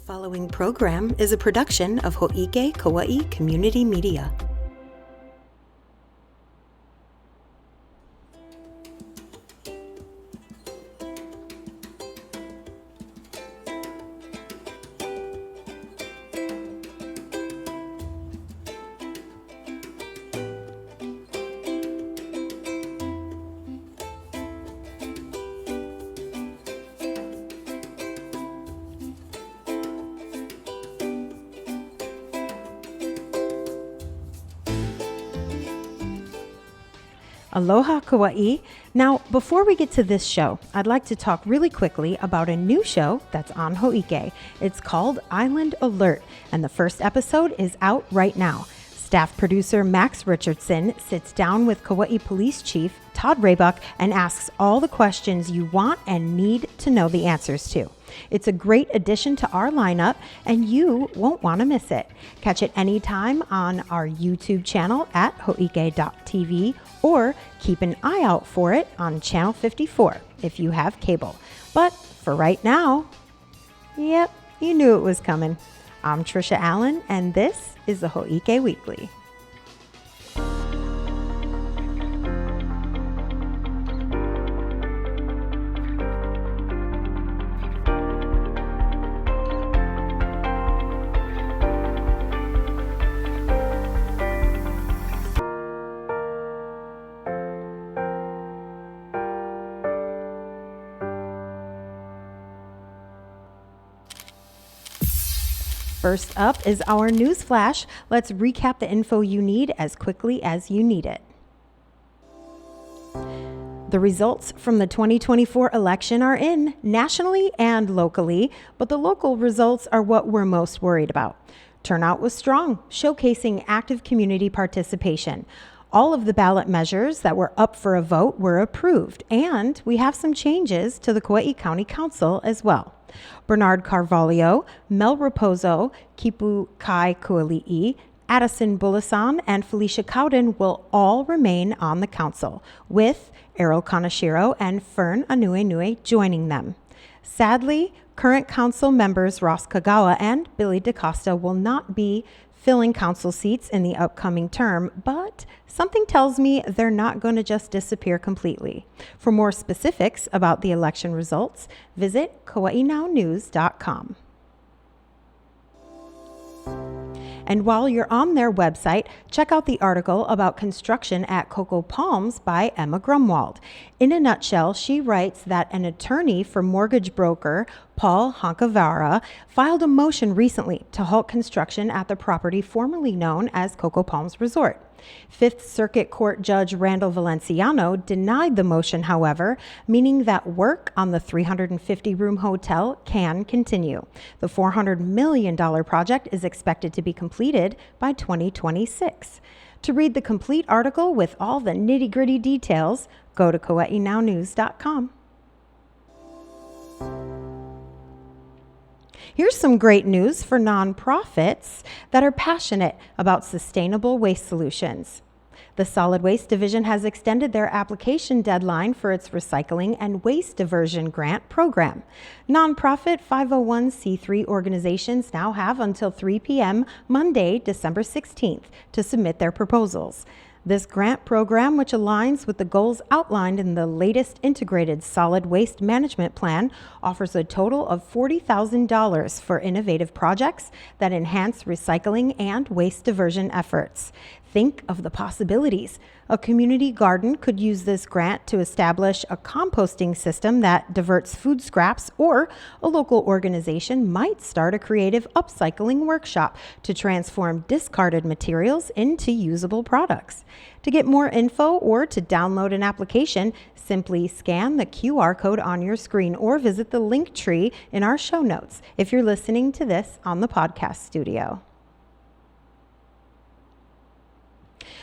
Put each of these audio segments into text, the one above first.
following program is a production of Hō'ike Kaua'i Community Media. Aloha, Kaua'i. Now, before we get to this show, I'd like to talk really quickly about a new show that's on Hō'ike. It's called Island Alert, and the first episode is out right now. Staff producer Max Richardson sits down with Kaua'i Police Chief Todd Raybuck and asks all the questions you want and need to know the answers to. It's a great addition to our lineup, and you won't want to miss it. Catch it anytime on our YouTube channel at hō'ike.tv, or keep an eye out for it on Channel 54 if you have cable. But for right now, yep, you knew it was coming. I'm Tricia Allen, and this is the Hō'ike Weekly. First up is our news flash. Let's recap the info you need as quickly as you need it. The results from the 2024 election are in, nationally and locally, but the local results are what we're most worried about. Turnout was strong, showcasing active community participation. All of the ballot measures that were up for a vote were approved, and we have some changes to the Kaua'i County Council as well. Bernard Carvalho, Mel Raposo, Kipu Kai Kuali'i, Addison Bulasan, and Felicia Cowden will all remain on the council, with Errol Kanashiro and Fern Anuenue joining them. Sadly, current council members Ross Kagawa and Billy DaCosta will not be filling council seats in the upcoming term, but something tells me they're not going to just disappear completely. For more specifics about the election results, visit kauainownews.com. And while you're on their website, check out the article about construction at Coco Palms by Emma Grumwald. In a nutshell, she writes that an attorney for mortgage broker Paul Hankavara filed a motion recently to halt construction at the property formerly known as Coco Palms Resort. Fifth Circuit Court Judge Randall Valenciano denied the motion, however, meaning that work on the 350-room hotel can continue. The $400 million project is expected to be completed by 2026. To read the complete article with all the nitty-gritty details, go to kauainownews.com. Here's some great news for nonprofits that are passionate about sustainable waste solutions. The Solid Waste Division has extended their application deadline for its Recycling and Waste Diversion Grant program. Nonprofit 501c3 organizations now have until 3 p.m. Monday, December 16th to submit their proposals. This grant program, which aligns with the goals outlined in the latest integrated solid waste management plan, offers a total of $40,000 for innovative projects that enhance recycling and waste diversion efforts. Think of the possibilities. A community garden could use this grant to establish a composting system that diverts food scraps, or a local organization might start a creative upcycling workshop to transform discarded materials into usable products. To get more info or to download an application, simply scan the QR code on your screen or visit the link tree in our show notes if you're listening to this on the podcast studio.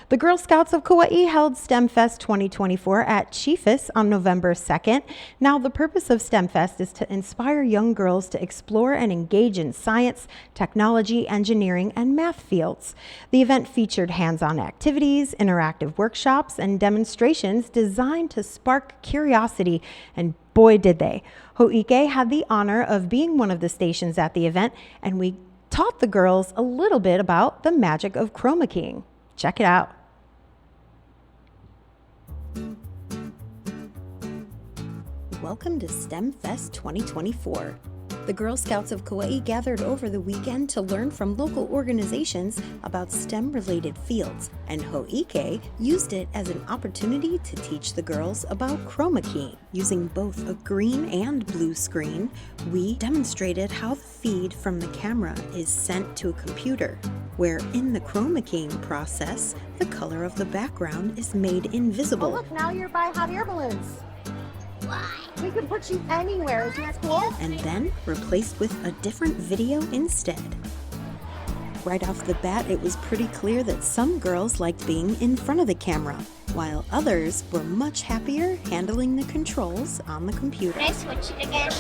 The Girl Scouts of Kauai held STEMfest 2024 at Chiefus on November 2nd. Now, the purpose of STEMfest is to inspire young girls to explore and engage in science, technology, engineering, and math fields. The event featured hands-on activities, interactive workshops, and demonstrations designed to spark curiosity, and boy did they. Hō'ike had the honor of being one of the stations at the event, and we taught the girls a little bit about the magic of chroma keying. Check it out. Welcome to STEMfest 2024. The Girl Scouts of Kauai gathered over the weekend to learn from local organizations about STEM-related fields, and Hō'ike used it as an opportunity to teach the girls about chroma keying. Using both a green and blue screen, we demonstrated how the feed from the camera is sent to a computer, where in the chroma keying process, the color of the background is made invisible. Oh look, now you're by hot air balloons. Why? We can put you anywhere. Isn't that cool? And then replaced with a different video instead. Right off the bat, it was pretty clear that some girls liked being in front of the camera, while others were much happier handling the controls on the computer. Can I switch it again?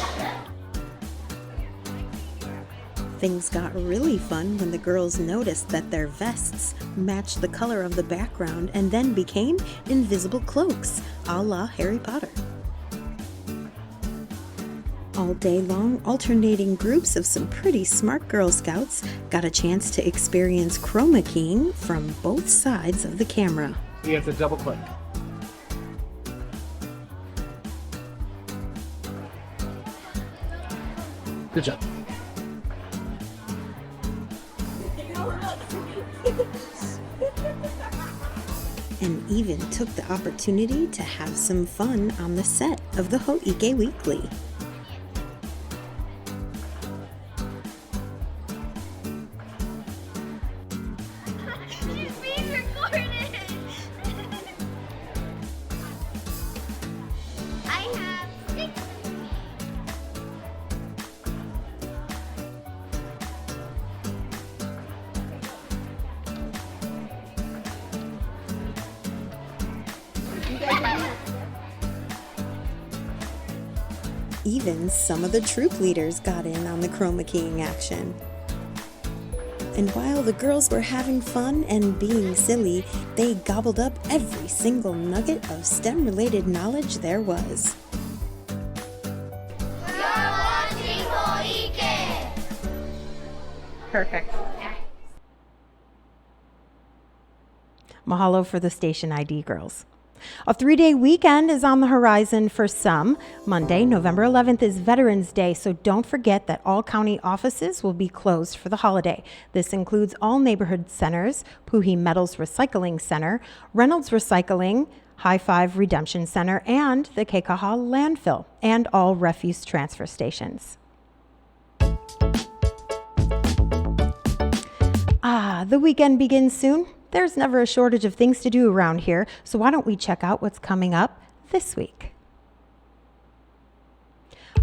Things got really fun when the girls noticed that their vests matched the color of the background and then became invisible cloaks, a la Harry Potter. All day long, alternating groups of some pretty smart Girl Scouts got a chance to experience chroma keying from both sides of the camera. You have to double click. Good job. And even took the opportunity to have some fun on the set of the Hō'ike Weekly. Even some of the troop leaders got in on the chroma keying action. And while the girls were having fun and being silly, they gobbled up every single nugget of STEM-related knowledge there was. You're watching Hō'ike! Perfect. Mahalo for the station ID, girls. A 3-day weekend is on the horizon for some. Monday, November 11th is Veterans Day, so don't forget that all county offices will be closed for the holiday. This includes all neighborhood centers, Puhi Metals Recycling Center, Reynolds Recycling, High Five Redemption Center, and the Kekaha Landfill, and all refuse transfer stations. The weekend begins soon. There's never a shortage of things to do around here, so why don't we check out what's coming up this week?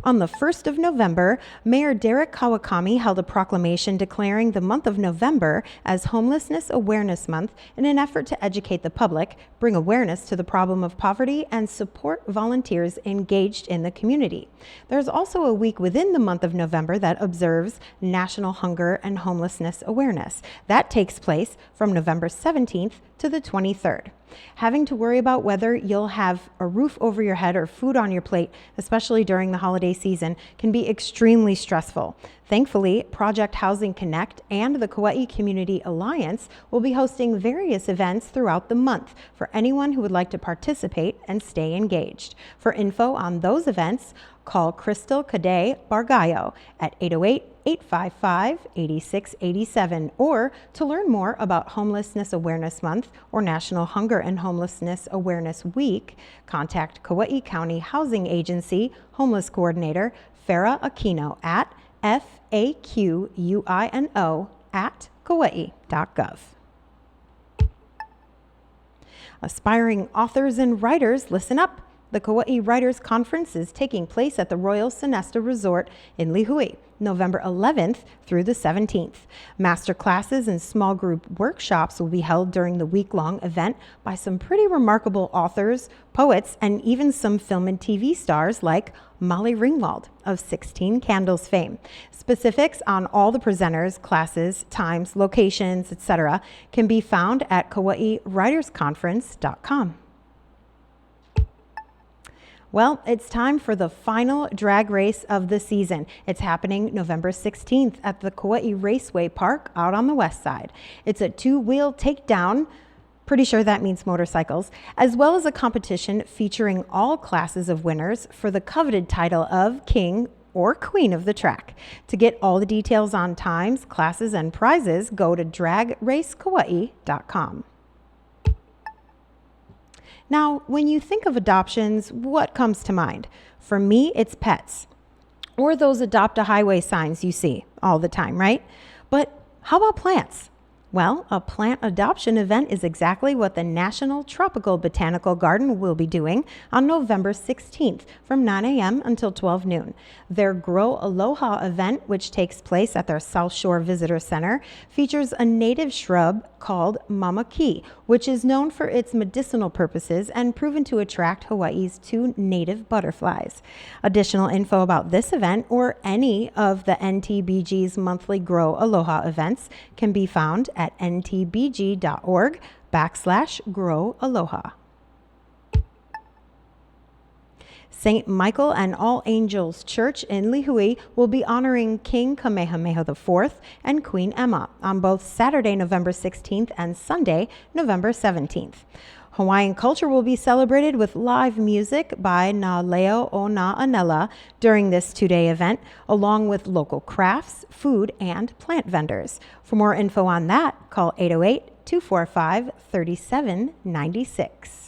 On the 1st of November, Mayor Derek Kawakami held a proclamation declaring the month of November as Homelessness Awareness Month in an effort to educate the public, bring awareness to the problem of poverty, and support volunteers engaged in the community. There's also a week within the month of November that observes National Hunger and Homelessness Awareness. That takes place from November 17th to the 23rd. Having to worry about whether you'll have a roof over your head or food on your plate, especially during the holiday season, can be extremely stressful. Thankfully, Project Housing Connect and the Kauai Community Alliance will be hosting various events throughout the month for anyone who would like to participate and stay engaged. For info on those events, call Crystal Kade Bargayo at 808-855-8687, or to learn more about Homelessness Awareness Month or National Hunger and Homelessness Awareness Week, contact Kauai County Housing Agency Homeless Coordinator Farah Aquino at faquino@kauai.gov. Aspiring authors and writers, listen up. The Kauai Writers Conference is taking place at the Royal Sonesta Resort in Lihue, November 11th through the 17th. Master classes and small group workshops will be held during the week-long event by some pretty remarkable authors, poets, and even some film and TV stars like Molly Ringwald of 16 Candles fame. Specifics on all the presenters, classes, times, locations, etc. can be found at KauaiWritersConference.com. Well, it's time for the final drag race of the season. It's happening November 16th at the Kaua'i Raceway Park out on the west side. It's a two-wheel takedown, pretty sure that means motorcycles, as well as a competition featuring all classes of winners for the coveted title of King or Queen of the Track. To get all the details on times, classes, and prizes, go to dragracekauai.com. Now, when you think of adoptions, what comes to mind? For me, it's pets, or those adopt a highway signs you see all the time, right? But how about plants? Well, a plant adoption event is exactly what the National Tropical Botanical Garden will be doing on November 16th from 9 a.m. until 12 noon. Their Grow Aloha event, which takes place at their South Shore Visitor Center, features a native shrub called mamaki, which is known for its medicinal purposes and proven to attract Hawaii's 2 native butterflies. Additional info about this event or any of the NTBG's monthly Grow Aloha events can be found at ntbg.org/Grow Aloha. St. Michael and All Angels Church in Lihui will be honoring King Kamehameha IV and Queen Emma on both Saturday, November 16th and Sunday, November 17th. Hawaiian culture will be celebrated with live music by Na Leo o Na Anela during this 2-day event, along with local crafts, food, and plant vendors. For more info on that, call 808-245-3796.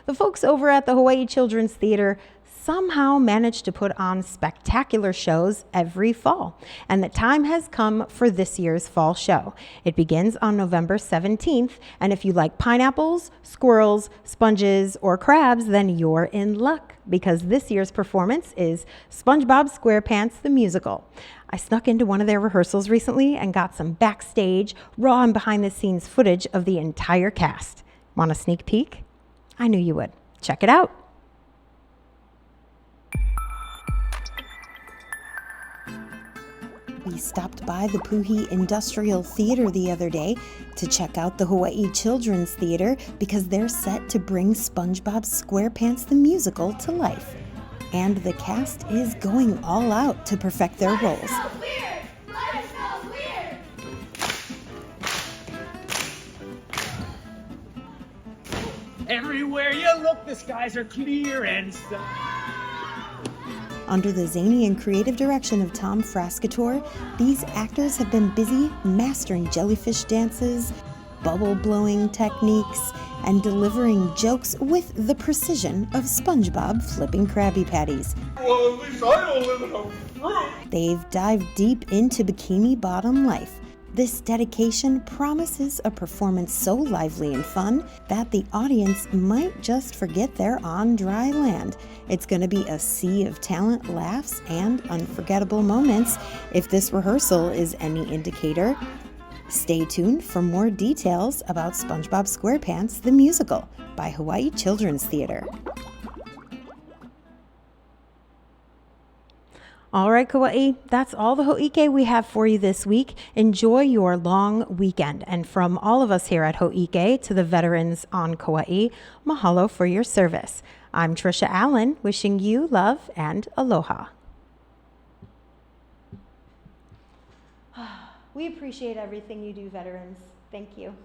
The folks over at the Hawaii Children's Theater somehow manage to put on spectacular shows every fall, and the time has come for this year's fall show. It begins on November 17th, and if you like pineapples, squirrels, sponges, or crabs, then you're in luck, because this year's performance is SpongeBob SquarePants the Musical. I snuck into one of their rehearsals recently and got some backstage, raw and behind-the-scenes footage of the entire cast. Want a sneak peek? I knew you would. Check it out. We stopped by the Puhi Industrial Theater the other day to check out the Hawaii Children's Theater because they're set to bring SpongeBob SquarePants the Musical to life. And the cast is going all out to perfect their roles. Everywhere you look, the skies are clear and sunny. Under the zany and creative direction of Tom Frascator, these actors have been busy mastering jellyfish dances, bubble-blowing techniques, and delivering jokes with the precision of SpongeBob flipping Krabby Patties. Well, at least I don't live in a fruit. They've dived deep into Bikini Bottom life. This dedication promises a performance so lively and fun that the audience might just forget they're on dry land. It's going to be a sea of talent, laughs, and unforgettable moments, if this rehearsal is any indicator. Stay tuned for more details about SpongeBob SquarePants the Musical by Hawaii Children's Theater. All right, Kauai, that's all the Hō'ike we have for you this week. Enjoy your long weekend. And from all of us here at Hō'ike to the veterans on Kauai, mahalo for your service. I'm Tricia Allen, wishing you love and aloha. We appreciate everything you do, veterans. Thank you.